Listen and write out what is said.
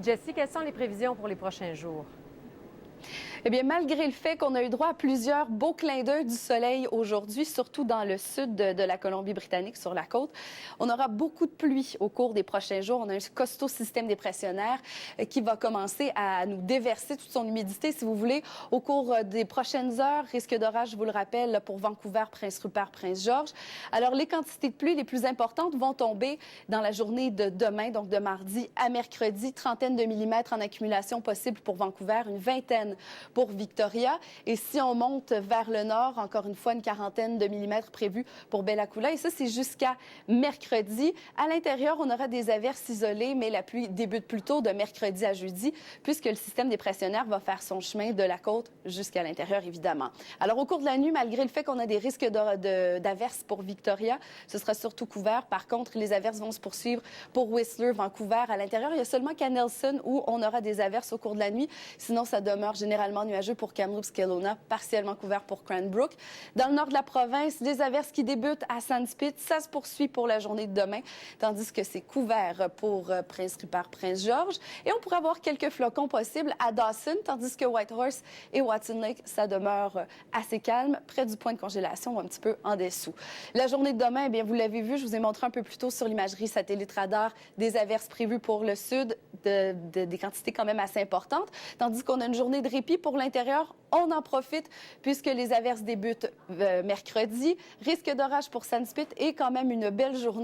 Jessie, quelles sont les prévisions pour les prochains jours? Eh bien, malgré le fait qu'on a eu droit à plusieurs beaux clins d'œil du soleil aujourd'hui, surtout dans le sud de la Colombie-Britannique, sur la côte, on aura beaucoup de pluie au cours des prochains jours. On a un costaud système dépressionnaire qui va commencer à nous déverser toute son humidité, si vous voulez, au cours des prochaines heures. Risque d'orage, je vous le rappelle, pour Vancouver, Prince Rupert, Prince George. Alors, les quantités de pluie les plus importantes vont tomber dans la journée de demain, donc de mardi à mercredi. Trentaine de millimètres en accumulation possible pour Vancouver, une vingtaine pour Victoria. Et si on monte vers le nord, encore une fois, une quarantaine de millimètres prévus pour Bella Coola. Et ça, c'est jusqu'à mercredi. À l'intérieur, on aura des averses isolées, mais la pluie débute plutôt de mercredi à jeudi, puisque le système dépressionnaire va faire son chemin de la côte jusqu'à l'intérieur, évidemment. Alors, au cours de la nuit, malgré le fait qu'on a des risques d'averses pour Victoria, ce sera surtout couvert. Par contre, les averses vont se poursuivre pour Whistler, Vancouver. À l'intérieur, il y a seulement qu'à Nelson où on aura des averses au cours de la nuit. Sinon, ça demeure généralement nuageux pour Kamloops, Kelowna, partiellement couvert pour Cranbrook. Dans le nord de la province, des averses qui débutent à Sandspit. Ça se poursuit pour la journée de demain, tandis que c'est couvert pour Prince Rupert, Prince George. Et on pourrait avoir quelques flocons possibles à Dawson, tandis que Whitehorse et Watson Lake, ça demeure assez calme, près du point de congélation ou un petit peu en dessous. La journée de demain, eh bien, vous l'avez vu, je vous ai montré un peu plus tôt sur l'imagerie satellite radar des averses prévues pour le sud, des quantités quand même assez importantes, tandis qu'on a une journée de répit pour l'intérieur. On en profite puisque les averses débutent mercredi. Risque d'orage pour Sandspit et quand même une belle journée